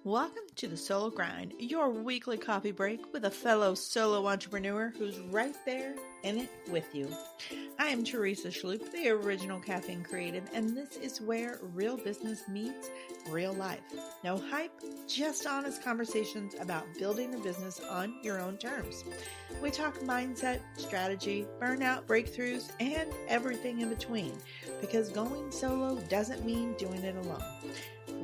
Welcome to the Solo Grind, your weekly coffee break with a fellow solo entrepreneur who's right there in it with you. I am Teresa Schloop, the original caffeine creative, and this is where real business meets real life. No hype, just honest conversations about building a business on your own terms. We talk mindset, strategy, burnout, breakthroughs, and everything in between, because going solo doesn't mean doing it alone.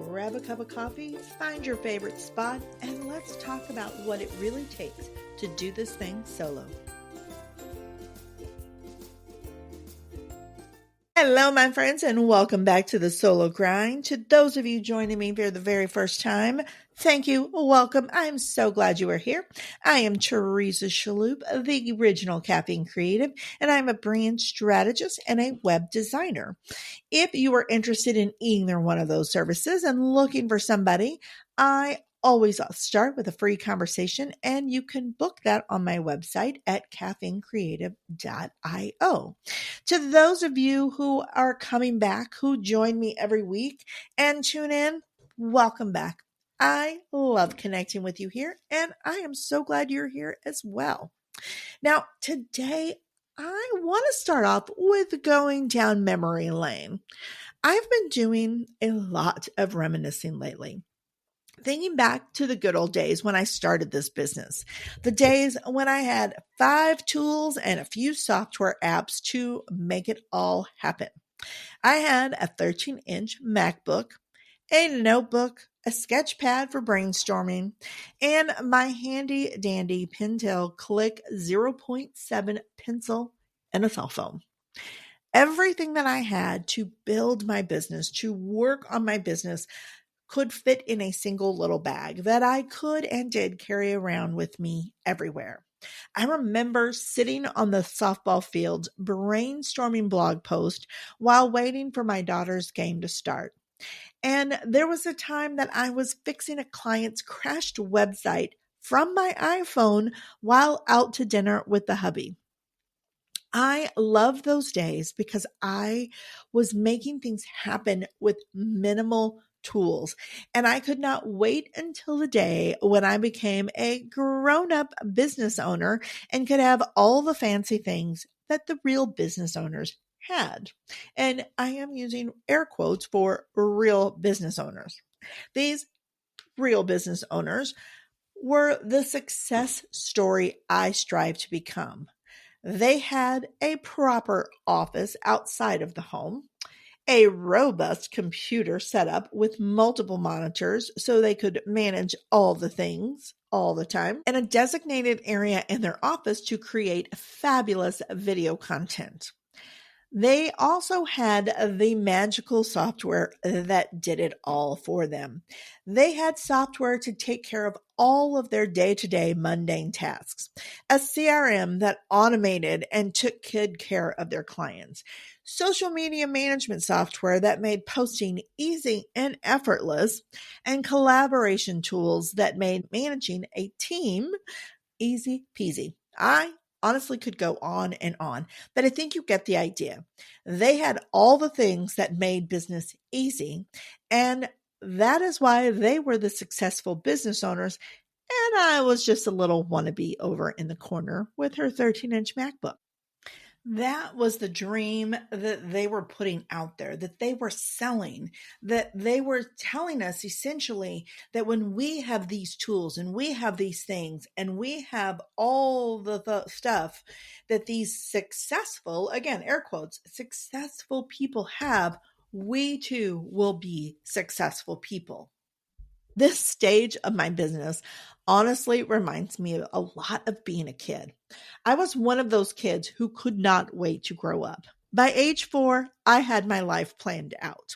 Grab a cup of coffee, find your favorite spot, and let's talk about what it really takes to do this thing solo. Hello, my friends, and welcome back to the Solo Grind. To those of you joining me for the very first time, thank you. Welcome. I'm so glad you are here. I am Teresa Schloop, the original caffeine creative, and I'm a brand strategist and a web designer. If you are interested in either one of those services and looking for somebody, I always start with a free conversation, and you can book that on my website at caffeinecreative.io. To those of you who are coming back, who join me every week and tune in, welcome back. I love connecting with you here, and I am so glad you're here as well. Now, today, I want to start off with going down memory lane. I've been doing a lot of reminiscing lately. Thinking back to the good old days when I started this business, the days when I had 5 tools and a few software apps to make it all happen. I had a 13-inch MacBook, a notebook, a sketch pad for brainstorming, and my handy dandy Pentel Click 0.7 pencil and a cell phone. Everything that I had to build my business, to work on my business, could fit in a single little bag that I could and did carry around with me everywhere. I remember sitting on the softball field brainstorming blog posts while waiting for my daughter's game to start. And there was a time that I was fixing a client's crashed website from my iPhone while out to dinner with the hubby. I love those days because I was making things happen with minimal tools. And I could not wait until the day when I became a grown-up business owner and could have all the fancy things that the real business owners had. And I am using air quotes for real business owners. These real business owners were the success story I strive to become. They had a proper office outside of the home, a robust computer setup with multiple monitors so they could manage all the things all the time, and a designated area in their office to create fabulous video content. They also had the magical software that did it all for them. They had software to take care of all of their day-to-day mundane tasks, a CRM that automated and took good care of their clients, social media management software that made posting easy and effortless, and collaboration tools that made managing a team easy peasy. I honestly could go on, but I think you get the idea. They had all the things that made business easy, and that is why they were the successful business owners, and I was just a little wannabe over in the corner with her 13-inch MacBook. That was the dream that they were putting out there, that they were selling, that they were telling us essentially that when we have these tools and we have these things and we have all the stuff that these successful, again, air quotes, successful people have, we too will be successful people. This stage of my business honestly reminds me a lot of being a kid. I was one of those kids who could not wait to grow up. By age 4, I had my life planned out.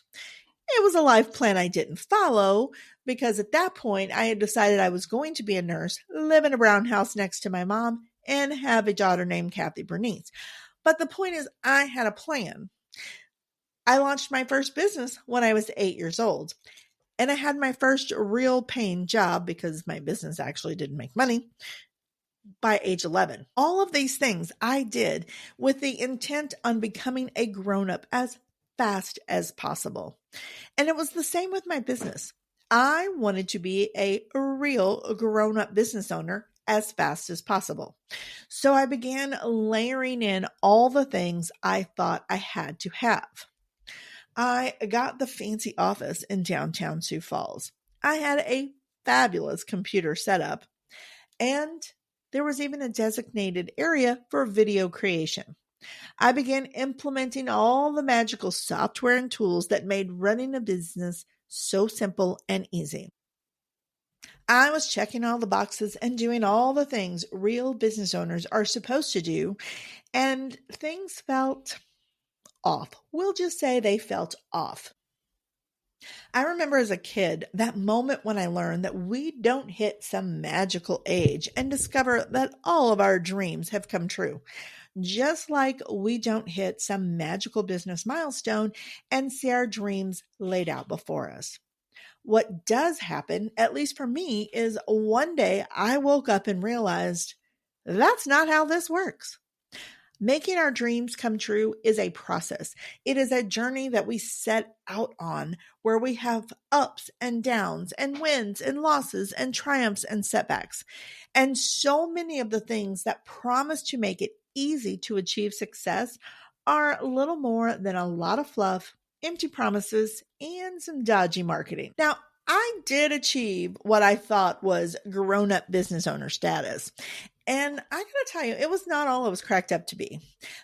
It was a life plan I didn't follow because at that point I had decided I was going to be a nurse, live in a brown house next to my mom, and have a daughter named Kathy Bernice. But the point is, I had a plan. I launched my first business when I was 8 years old. And I had my first real paying job because my business actually didn't make money by age 11. All of these things I did with the intent on becoming a grown-up as fast as possible. And it was the same with my business. I wanted to be a real grown-up business owner as fast as possible. So I began layering in all the things I thought I had to have. I got the fancy office in downtown Sioux Falls. I had a fabulous computer setup, and there was even a designated area for video creation. I began implementing all the magical software and tools that made running a business so simple and easy. I was checking all the boxes and doing all the things real business owners are supposed to do, and things felt off. We'll just say they felt off. I remember as a kid that moment when I learned that we don't hit some magical age and discover that all of our dreams have come true. Just like we don't hit some magical business milestone and see our dreams laid out before us. What does happen, at least for me, is one day I woke up and realized that's not how this works. Making our dreams come true is a process. It is a journey that we set out on where we have ups and downs and wins and losses and triumphs and setbacks. And so many of the things that promise to make it easy to achieve success are little more than a lot of fluff, empty promises, and some dodgy marketing. Now, I did achieve what I thought was grown-up business owner status. And I gotta tell you, it was not all it was cracked up to be.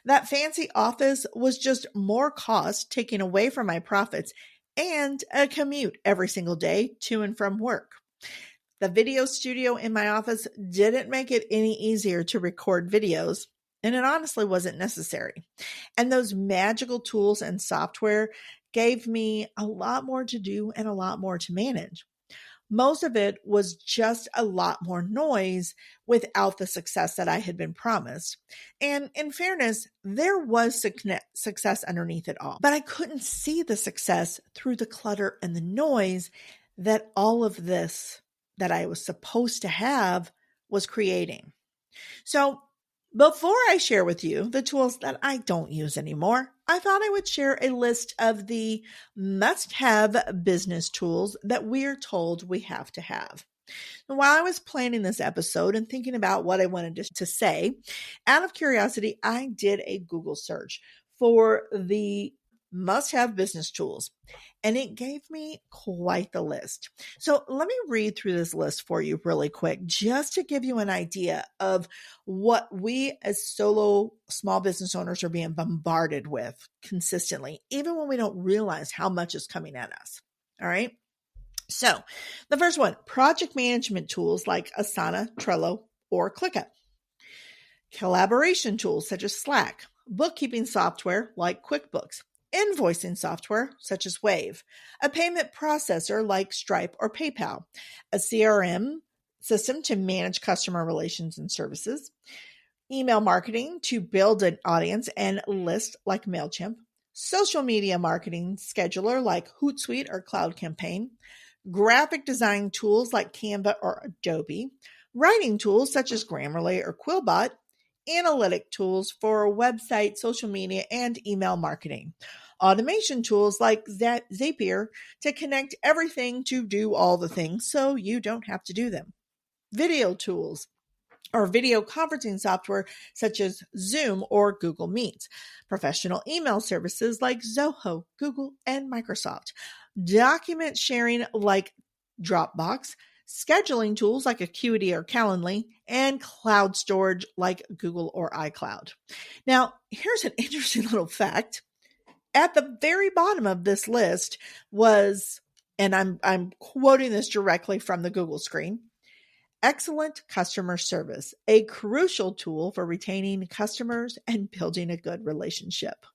That fancy office was just more cost taken away from my profits and a commute every single day to and from work. The video studio in my office didn't make it any easier to record videos, and it honestly wasn't necessary. And those magical tools and software gave me a lot more to do and a lot more to manage. Most of it was just a lot more noise without the success that I had been promised. And in fairness, there was success underneath it all. But I couldn't see the success through the clutter and the noise that all of this that I was supposed to have was creating. So before I share with you the tools that I don't use anymore, I thought I would share a list of the must-have business tools that we're told we have to have. And while I was planning this episode and thinking about what I wanted to say, out of curiosity, I did a Google search for the must-have business tools, and it gave me quite the list. So let me read through this list for you really quick, just to give you an idea of what we as solo small business owners are being bombarded with consistently, even when we don't realize how much is coming at us. All right. So the first one, project management tools like Asana, Trello, or ClickUp. Collaboration tools such as Slack, bookkeeping software like QuickBooks, invoicing software such as Wave, a payment processor like Stripe or PayPal, a CRM system to manage customer relations and services, email marketing to build an audience and list like MailChimp, social media marketing scheduler like Hootsuite or Cloud Campaign, graphic design tools like Canva or Adobe, writing tools such as Grammarly or Quillbot, analytic tools for website, social media, and email marketing, automation tools like Zapier to connect everything to do all the things so you don't have to do them, video tools or video conferencing software such as Zoom or Google Meet, professional email services like Zoho, Google, and Microsoft, document sharing like Dropbox, scheduling tools like Acuity or Calendly, and cloud storage like Google or iCloud. Now, here's an interesting little fact. At the very bottom of this list was, and I'm quoting this directly from the Google screen, excellent customer service, a crucial tool for retaining customers and building a good relationship.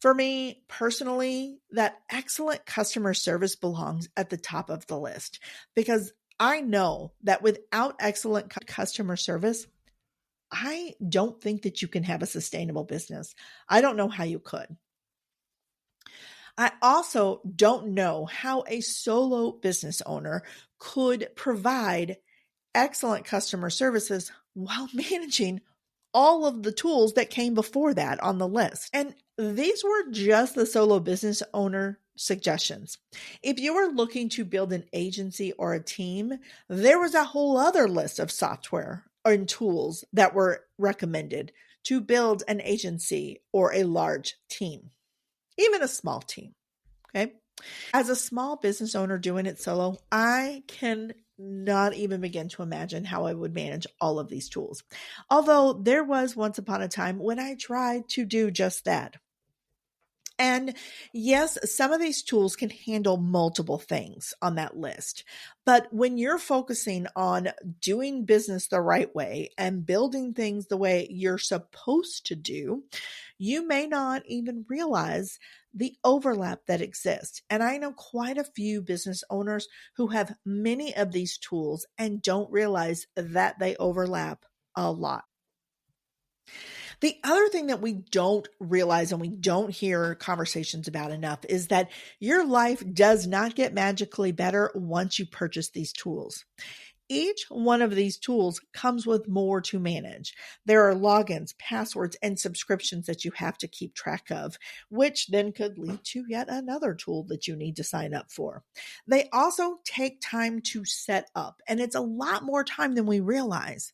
For me personally, that excellent customer service belongs at the top of the list because I know that without excellent customer service, I don't think that you can have a sustainable business. I don't know how you could. I also don't know how a solo business owner could provide excellent customer services while managing all of the tools that came before that on the list. And these were just the solo business owner suggestions. If you were looking to build an agency or a team, there was a whole other list of software and tools that were recommended to build an agency or a large team, even a small team. Okay. As a small business owner doing it solo, I can not even begin to imagine how I would manage all of these tools. Although there was once upon a time when I tried to do just that. And yes, some of these tools can handle multiple things on that list. But when you're focusing on doing business the right way and building things the way you're supposed to do, you may not even realize the overlap that exists. And I know quite a few business owners who have many of these tools and don't realize that they overlap a lot. The other thing that we don't realize and we don't hear conversations about enough is that your life does not get magically better once you purchase these tools. Each one of these tools comes with more to manage. There are logins, passwords, and subscriptions that you have to keep track of, which then could lead to yet another tool that you need to sign up for. They also take time to set up, and it's a lot more time than we realize.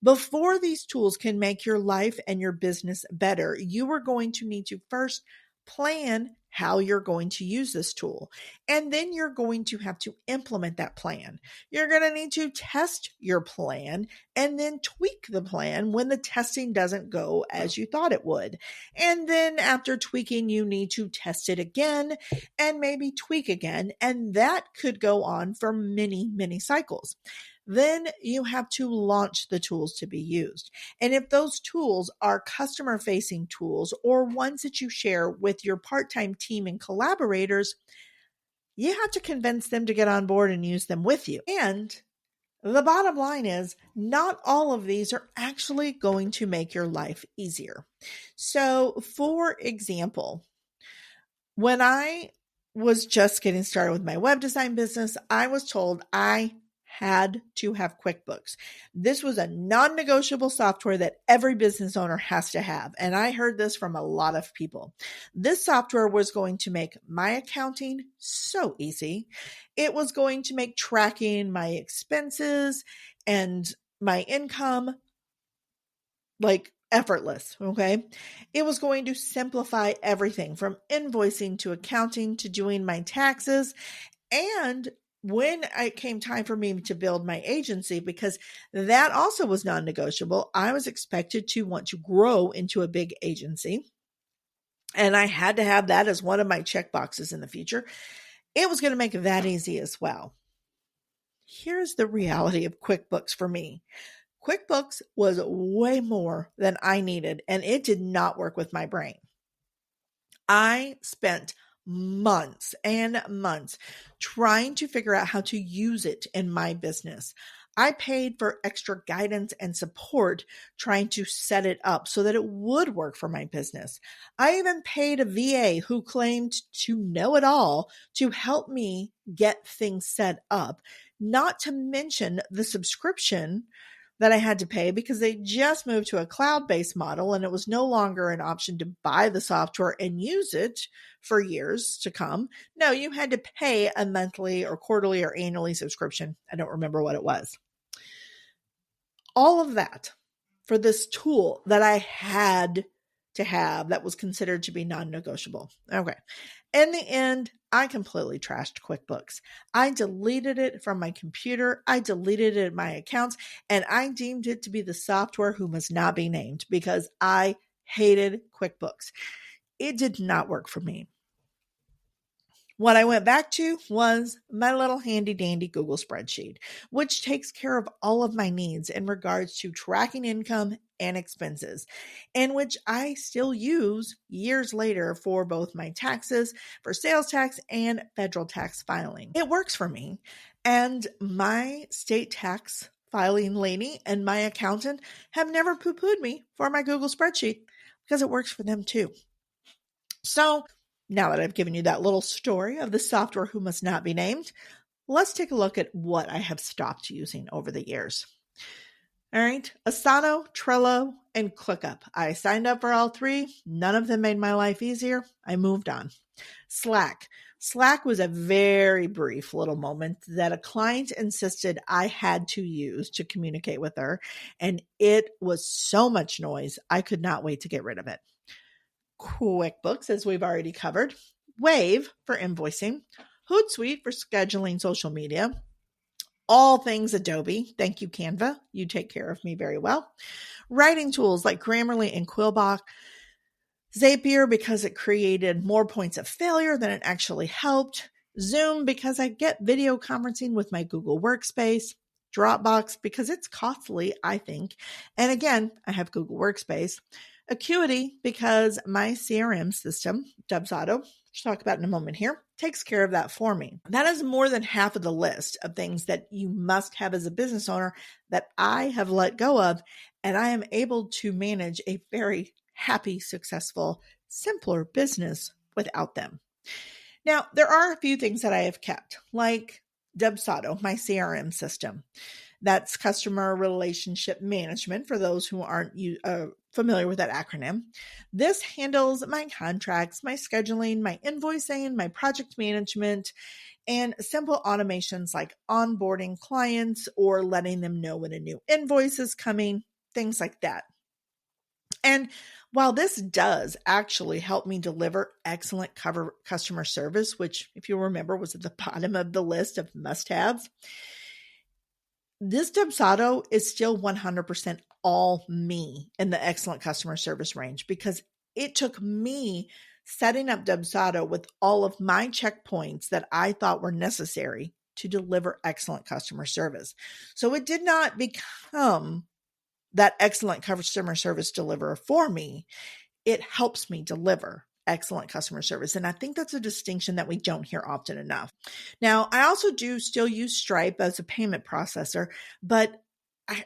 Before these tools can make your life and your business better, you are going to need to first plan how you're going to use this tool. And then you're going to have to implement that plan. You're going to need to test your plan and then tweak the plan when the testing doesn't go as you thought it would. And then after tweaking, you need to test it again and maybe tweak again. And that could go on for many, many cycles. Then you have to launch the tools to be used. And if those tools are customer facing tools or ones that you share with your part-time team and collaborators, you have to convince them to get on board and use them with you. And the bottom line is not all of these are actually going to make your life easier. So for example, when I was just getting started with my web design business, I was told I had to have QuickBooks. This was a non-negotiable software that every business owner has to have. And I heard this from a lot of people. This software was going to make my accounting so easy. It was going to make tracking my expenses and my income like effortless. Okay. It was going to simplify everything from invoicing to accounting to doing my taxes. And when it came time for me to build my agency, because that also was non-negotiable, I was expected to want to grow into a big agency. And I had to have that as one of my checkboxes in the future. It was going to make that easy as well. Here's the reality of QuickBooks for me. QuickBooks was way more than I needed, and it did not work with my brain. I spent months and months trying to figure out how to use it in my business. I paid for extra guidance and support trying to set it up so that it would work for my business. I even paid a VA who claimed to know it all to help me get things set up, not to mention the subscription that I had to pay because they just moved to a cloud-based model and it was no longer an option to buy the software and use it for years to come. No, you had to pay a monthly or quarterly or annually subscription. I don't remember what it was. All of that for this tool that I had to have that was considered to be non-negotiable. Okay. In the end, I completely trashed QuickBooks. I deleted it from my computer. I deleted it in my accounts, and I deemed it to be the software who must not be named because I hated QuickBooks. It did not work for me. What I went back to was my little handy dandy Google spreadsheet, which takes care of all of my needs in regards to tracking income and expenses, and which I still use years later for both my taxes, for sales tax and federal tax filing. It works for me, and my state tax filing lady and my accountant have never poo-pooed me for my Google spreadsheet because it works for them too. So now that I've given you that little story of the software who must not be named, let's take a look at what I have stopped using over the years. All right. Asana, Trello, and ClickUp. I signed up for all three. None of them made my life easier. I moved on. Slack. Slack was a very brief little moment that a client insisted I had to use to communicate with her. And it was so much noise. I could not wait to get rid of it. QuickBooks, as we've already covered. Wave for invoicing. Hootsuite for scheduling social media. All things Adobe. Thank you, Canva. You take care of me very well. Writing tools like Grammarly and Quillbot. Zapier because it created more points of failure than it actually helped. Zoom because I get video conferencing with my Google Workspace. Dropbox because it's costly, I think. And again, I have Google Workspace. Acuity because my CRM system, Dubsado, which I'll talk about in a moment here, takes care of that for me. That is more than half of the list of things that you must have as a business owner that I have let go of, and I am able to manage a very happy, successful, simpler business without them. Now, there are a few things that I have kept, like Dubsado, my CRM system. That's customer relationship management for those who aren't familiar with that acronym. This handles my contracts, my scheduling, my invoicing, my project management, and simple automations like onboarding clients or letting them know when a new invoice is coming, things like that. And while this does actually help me deliver excellent customer service, which, if you remember, was at the bottom of the list of must-haves, this Dubsado is still 100% all me in the excellent customer service range because it took me setting up Dubsado with all of my checkpoints that I thought were necessary to deliver excellent customer service. So it did not become that excellent customer service deliverer for me. It helps me deliver excellent customer service. And I think that's a distinction that we don't hear often enough. Now, I also do still use Stripe as a payment processor, but I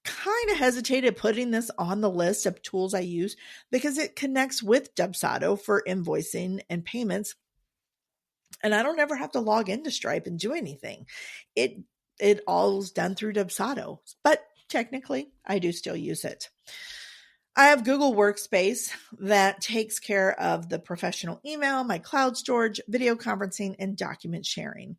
kind of hesitated putting this on the list of tools I use because it connects with Dubsado for invoicing and payments. And I don't ever have to log into Stripe and do anything. It all is done through Dubsado, but technically I do still use it. I have Google Workspace that takes care of the professional email, my cloud storage, video conferencing, and document sharing.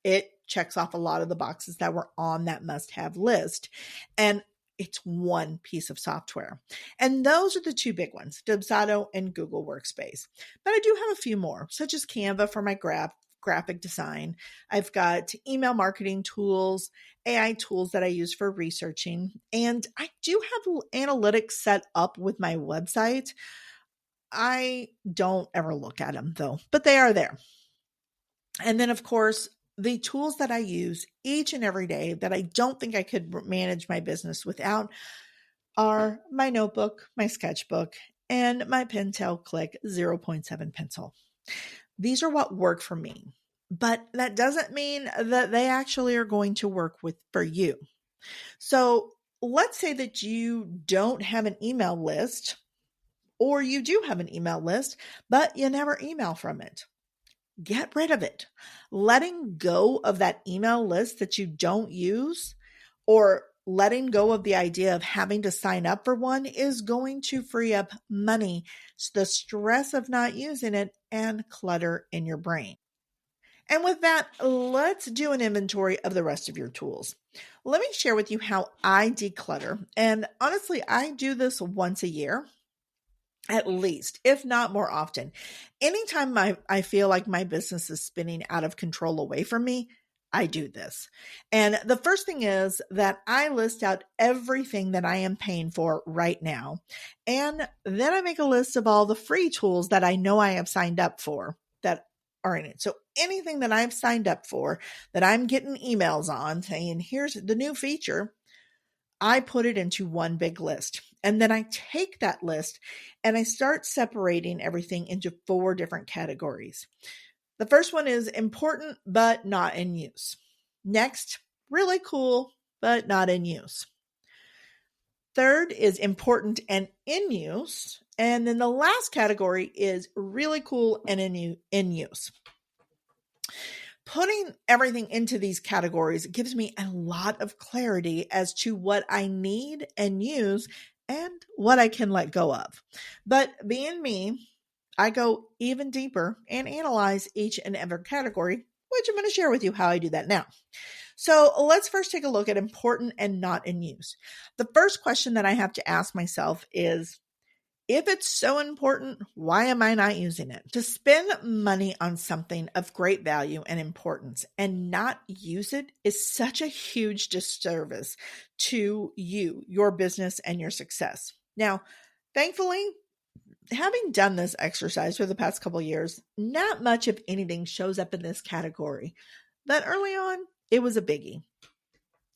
It checks off a lot of the boxes that were on that must-have list, and it's one piece of software. And those are the two big ones, Dubsado and Google Workspace. But I do have a few more, such as Canva for my graphic design. I've got email marketing tools, AI tools that I use for researching, and I do have analytics set up with my website. I don't ever look at them though, but they are there. And then of course, the tools that I use each and every day that I don't think I could manage my business without are my notebook, my sketchbook, and my Pentel Click 0.7 pencil. These are what work for me, but that doesn't mean that they actually are going to work for you. So let's say that you don't have an email list, or you do have an email list, but you never email from it. Get rid of it. Letting go of that email list that you don't use, or letting go of the idea of having to sign up for one, is going to free up money, the stress of not using it, and clutter in your brain. And with that, let's do an inventory of the rest of your tools. Let me share with you how I declutter. And honestly, I do this once a year, at least, if not more often. Anytime I feel like my business is spinning out of control away from me, I do this. And the first thing is that I list out everything that I am paying for right now. And then I make a list of all the free tools that I know I have signed up for that are in it. So anything that I've signed up for that I'm getting emails on saying, here's the new feature, I put it into one big list. And then I take that list and I start separating everything into 4 different categories. The first one is important, but not in use. Next, really cool, but not in use. Third is important and in use. And then the last category is really cool and in use. Putting everything into these categories gives me a lot of clarity as to what I need and use and what I can let go of. But being me, I go even deeper and analyze each and every category, which I'm going to share with you how I do that now. So let's first take a look at important and not in use. The first question that I have to ask myself is, if it's so important, why am I not using it? To spend money on something of great value and importance and not use it is such a huge disservice to you, your business, and your success. Now, thankfully, having done this exercise for the past couple of years, not much of anything shows up in this category. But early on, it was a biggie.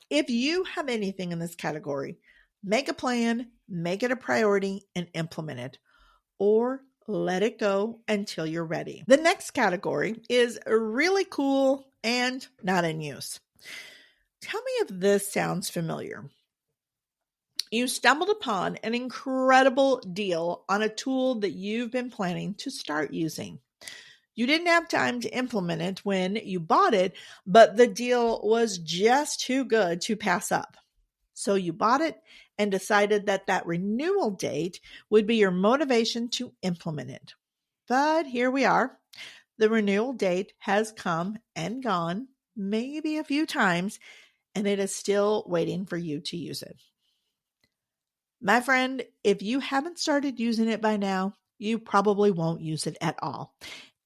If you have anything in this category, make a plan, make it a priority, and implement it, or let it go until you're ready. The next category is really cool and not in use. Tell me if this sounds familiar. You stumbled upon an incredible deal on a tool that you've been planning to start using. You didn't have time to implement it when you bought it, but the deal was just too good to pass up. So you bought it and decided that renewal date would be your motivation to implement it. But here we are. The renewal date has come and gone, maybe a few times, and it is still waiting for you to use it. My friend, if you haven't started using it by now, you probably won't use it at all.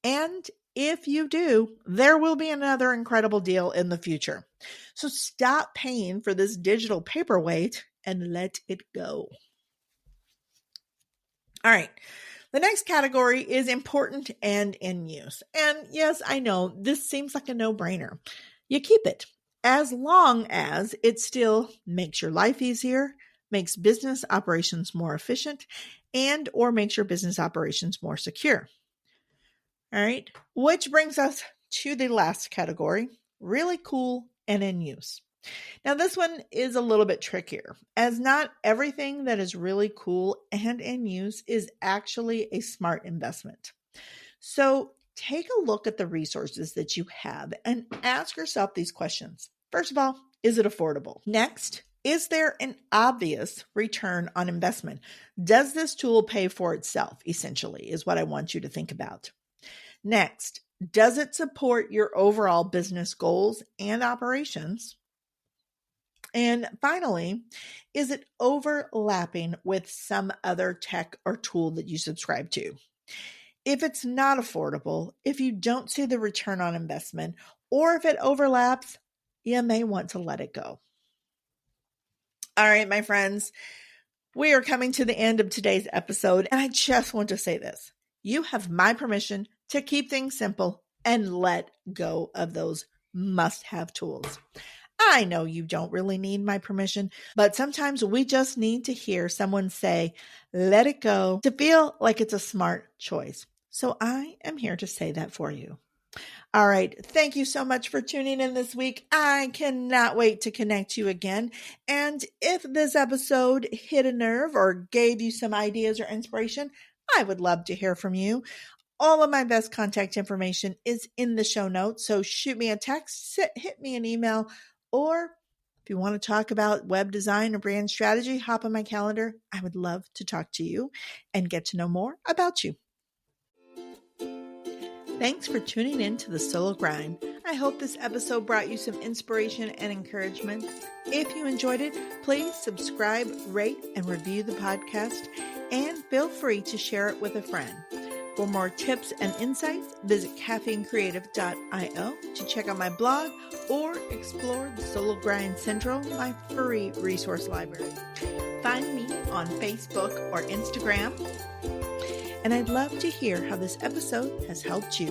And if you do, there will be another incredible deal in the future. So stop paying for this digital paperweight and let it go. All right. The next category is important and in use. And yes, I know this seems like a no-brainer. You keep it as long as it still makes your life easier, makes business operations more efficient, and or makes your business operations more secure. All right, which brings us to the last category, really cool and in use. Now, this one is a little bit trickier, as not everything that is really cool and in use is actually a smart investment. So take a look at the resources that you have and ask yourself these questions. First of all, is it affordable? Next, is there an obvious return on investment? Does this tool pay for itself, essentially, is what I want you to think about. Next, does it support your overall business goals and operations? And finally, is it overlapping with some other tech or tool that you subscribe to? If it's not affordable, if you don't see the return on investment, or if it overlaps, you may want to let it go. All right, my friends, we are coming to the end of today's episode, and I just want to say this. You have my permission to keep things simple and let go of those must-have tools. I know you don't really need my permission, but sometimes we just need to hear someone say, let it go, to feel like it's a smart choice. So I am here to say that for you. All right. Thank you so much for tuning in this week. I cannot wait to connect you again. And if this episode hit a nerve or gave you some ideas or inspiration, I would love to hear from you. All of my best contact information is in the show notes. So shoot me a text, hit me an email, or if you want to talk about web design or brand strategy, hop on my calendar. I would love to talk to you and get to know more about you. Thanks for tuning in to The Solo Grind. I hope this episode brought you some inspiration and encouragement. If you enjoyed it, please subscribe, rate, and review the podcast, and feel free to share it with a friend. For more tips and insights, visit caffeinecreative.io to check out my blog or explore the Solo Grind Central, my free resource library. Find me on Facebook or Instagram, and I'd love to hear how this episode has helped you.